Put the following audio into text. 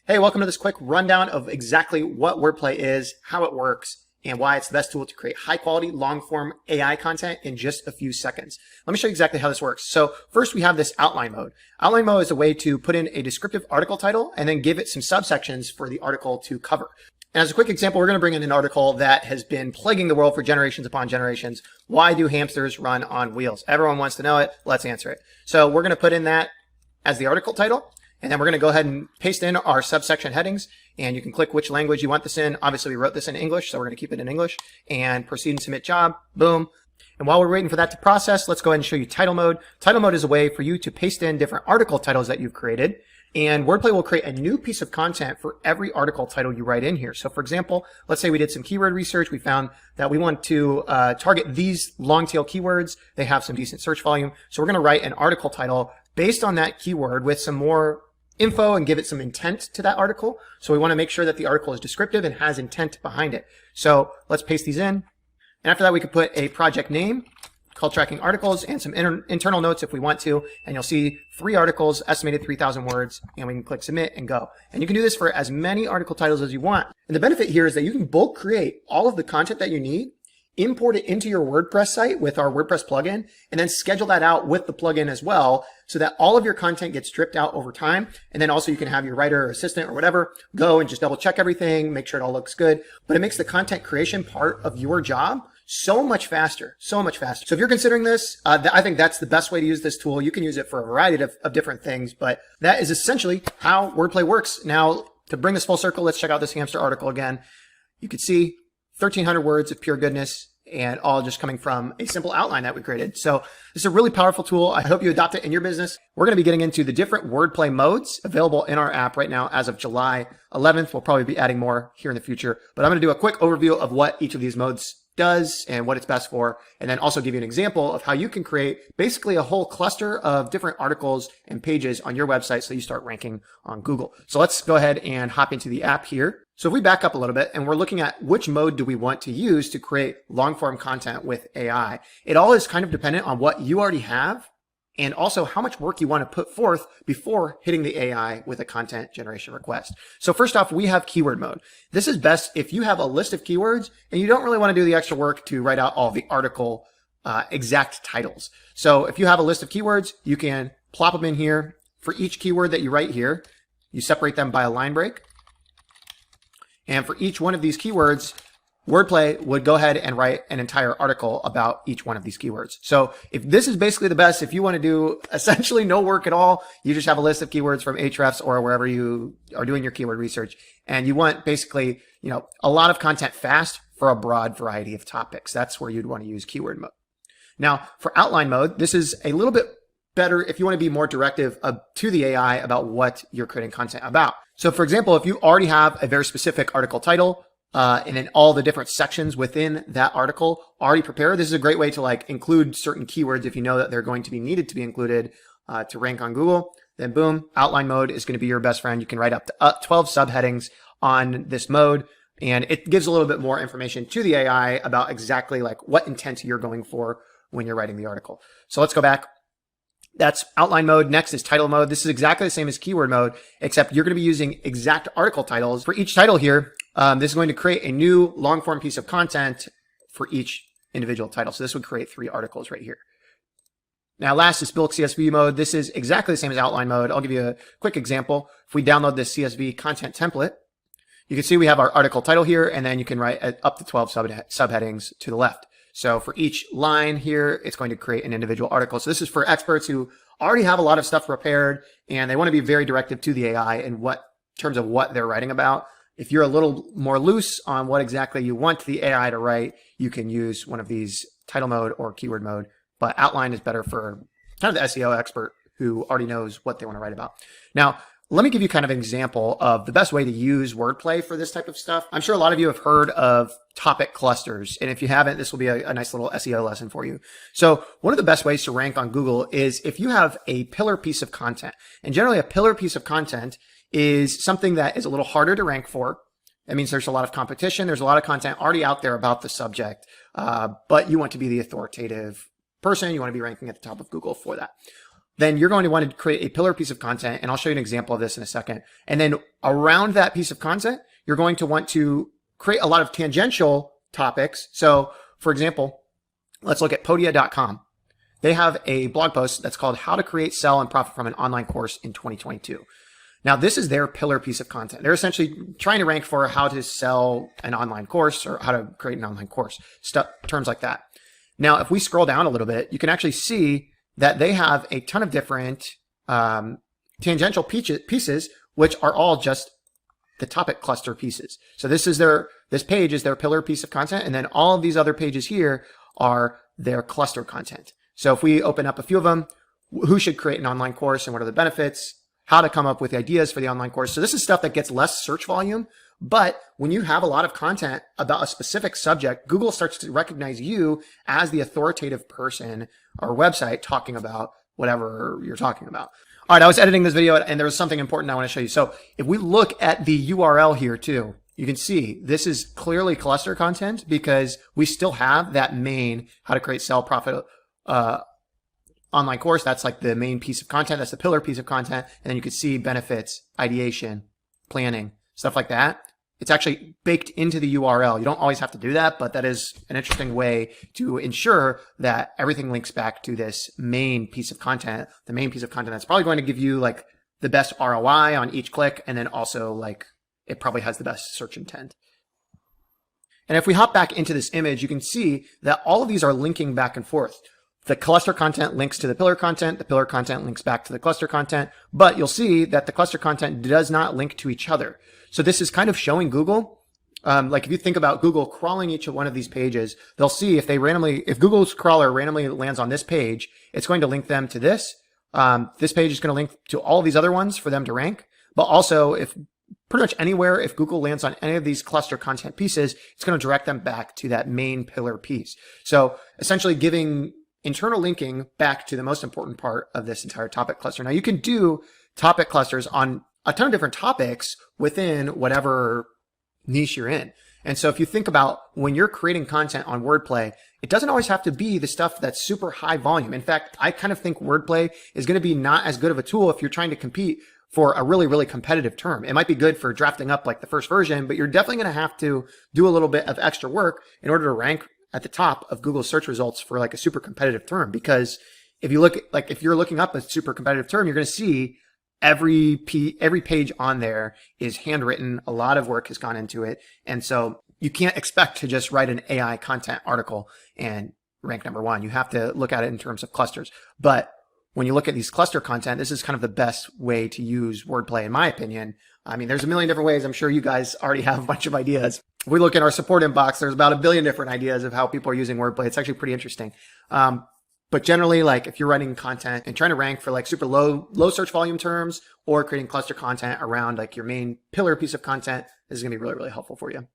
Hey, welcome to this quick rundown of exactly what Wordplay is, how it works, and why it's the best tool to create high quality, long form AI content in just a few seconds. Let me show you exactly how this works. So first we have this outline mode. Outline mode is a way to put in a descriptive article title and then give it some subsections for the article to cover. And as a quick example, we're going to bring in an article that has been plaguing the world for generations upon generations. Why do hamsters run on wheels? Everyone wants to know it. Let's answer it. So we're going to put in that as the article title. And then we're going to go ahead and paste in our subsection headings, and you can click which language you want this in. Obviously, we wrote this in English, so we're going to keep it in English, and proceed and submit job. Boom. And while we're waiting for that to process, let's go ahead and show you title mode. Title mode is a way for you to paste in different article titles that you've created, and Wordplay will create a new piece of content for every article title you write in here. So for example, let's say we did some keyword research. We found that we want to target these long tail keywords. They have some decent search volume. So we're going to write an article title based on that keyword with some more info and give it some intent to that article. So we want to make sure that the article is descriptive and has intent behind it. So let's paste these in. And after that, we could put a project name, called tracking articles, and some internal notes if we want to. And you'll see 3 articles, estimated 3,000 words, and we can click submit and go. And you can do this for as many article titles as you want. And the benefit here is that you can bulk create all of the content that you need, import it into your WordPress site with our WordPress plugin, and then schedule that out with the plugin as well, so that all of your content gets stripped out over time. And then also you can have your writer or assistant or whatever go and just double check everything, make sure it all looks good. But it makes the content creation part of your job so much faster, so much faster. So if you're considering this, I think that's the best way to use this tool. You can use it for a variety of different things, but that is essentially how Wordplay works. Now, to bring this full circle, let's check out this hamster article again. You can see 1,300 words of pure goodness, and all just coming from a simple outline that we created. So this is a really powerful tool. I hope you adopt it in your business. We're going to be getting into the different Wordplay modes available in our app right now as of July 11th. We'll probably be adding more here in the future, but I'm going to do a quick overview of what each of these modes does and what it's best for, and then also give you an example of how you can create basically a whole cluster of different articles and pages on your website so you start ranking on Google. So let's go ahead and hop into the app here. So if we back up a little bit and we're looking at which mode do we want to use to create long form content with AI, it all is kind of dependent on what you already have and also how much work you want to put forth before hitting the AI with a content generation request. So first off, we have keyword mode. This is best if you have a list of keywords and you don't really want to do the extra work to write out all the article exact titles. So if you have a list of keywords, you can plop them in here. For each keyword that you write here, you separate them by a line break. And for each one of these keywords, Wordplay would go ahead and write an entire article about each one of these keywords. So if this is basically the best, if you want to do essentially no work at all, you just have a list of keywords from Ahrefs or wherever you are doing your keyword research, and you want basically, a lot of content fast for a broad variety of topics. That's where you'd want to use keyword mode. Now for outline mode, this is a little bit better if you want to be more directive to the AI about what you're creating content about. So for example, if you already have a very specific article title, and then all the different sections within that article already prepared, this is a great way to include certain keywords if you know that they're going to be needed to be included to rank on Google. Then boom, outline mode is going to be your best friend. You can write up to 12 subheadings on this mode, and it gives a little bit more information to the AI about exactly what intent you're going for when you're writing the article. So let's go back. That's outline mode. Next is title mode. This is exactly the same as keyword mode, except you're going to be using exact article titles. For each title here, this is going to create a new long form piece of content for each individual title. So this would create 3 articles right here. Now last is bulk CSV mode. This is exactly the same as outline mode. I'll give you a quick example. If we download this CSV content template, you can see we have our article title here, and then you can write up to 12 subheadings to the left. So for each line here, it's going to create an individual article. So this is for experts who already have a lot of stuff prepared and they want to be very directive to the AI in terms of what they're writing about. If you're a little more loose on what exactly you want the AI to write, you can use one of these title mode or keyword mode, but outline is better for kind of the SEO expert who already knows what they want to write about. Now, let me give you kind of an example of the best way to use Wordplay for this type of stuff. I'm sure a lot of you have heard of topic clusters, and if you haven't, this will be a nice little SEO lesson for you. So one of the best ways to rank on Google is if you have a pillar piece of content. And generally a pillar piece of content is something that is a little harder to rank for. That means there's a lot of competition. There's a lot of content already out there about the subject, but you want to be the authoritative person. You want to be ranking at the top of Google for that. then you're going to want to create a pillar piece of content. And I'll show you an example of this in a second. And then around that piece of content, you're going to want to create a lot of tangential topics. So for example, let's look at podia.com. They have a blog post that's called How to Create, Sell, and Profit from an Online Course in 2022. Now, this is their pillar piece of content. They're essentially trying to rank for how to sell an online course or how to create an online course, terms like that. Now, if we scroll down a little bit, you can actually see that they have a ton of different tangential pieces, which are all just the topic cluster pieces. So this page is their pillar piece of content, and then all of these other pages here are their cluster content. So if we open up a few of them, who should create an online course and what are the benefits, how to come up with ideas for the online course. So this is stuff that gets less search volume, but when you have a lot of content about a specific subject, Google starts to recognize you as the authoritative person or website talking about whatever you're talking about. All right, I was editing this video and there was something important I want to show you. So if we look at the URL here too, you can see this is clearly cluster content because we still have that main how to create, sell, profit online course. That's like the main piece of content. That's the pillar piece of content. And then you can see benefits, ideation, planning, stuff like that. It's actually baked into the URL. You don't always have to do that, but that is an interesting way to ensure that everything links back to this main piece of content, the main piece of content that's probably going to give you like the best ROI on each click. And then also like it probably has the best search intent. And if we hop back into this image, you can see that all of these are linking back and forth. The cluster content links to the pillar content links back to the cluster content, but you'll see that the cluster content does not link to each other. So this is kind of showing Google, like if you think about Google crawling each one of these pages, they'll see if Google's crawler randomly lands on this page, it's going to link them to this. This page is going to link to all of these other ones for them to rank, but also if pretty much anywhere, if Google lands on any of these cluster content pieces, it's going to direct them back to that main pillar piece. So essentially giving internal linking back to the most important part of this entire topic cluster. Now you can do topic clusters on a ton of different topics within whatever niche you're in. And so if you think about when you're creating content on Wordplay, it doesn't always have to be the stuff that's super high volume. In fact, I kind of think Wordplay is going to be not as good of a tool if you're trying to compete for a really, really competitive term. It might be good for drafting up like the first version, but you're definitely going to have to do a little bit of extra work in order to rank at the top of Google search results for like a super competitive term. Because if you look like, if you're looking up a super competitive term, you're going to see every page on there is handwritten. A lot of work has gone into it. And so you can't expect to just write an AI content article and rank number one. You have to look at it in terms of clusters. But when you look at these cluster content, this is kind of the best way to use Wordplay, in my opinion. I mean, there's a million different ways. I'm sure you guys already have a bunch of ideas. If we look at our support inbox, there's about a billion different ideas of how people are using Wordplay. It's actually pretty interesting. But generally, like if you're writing content and trying to rank for like super low search volume terms or creating cluster content around like your main pillar piece of content, this is going to be really, really helpful for you.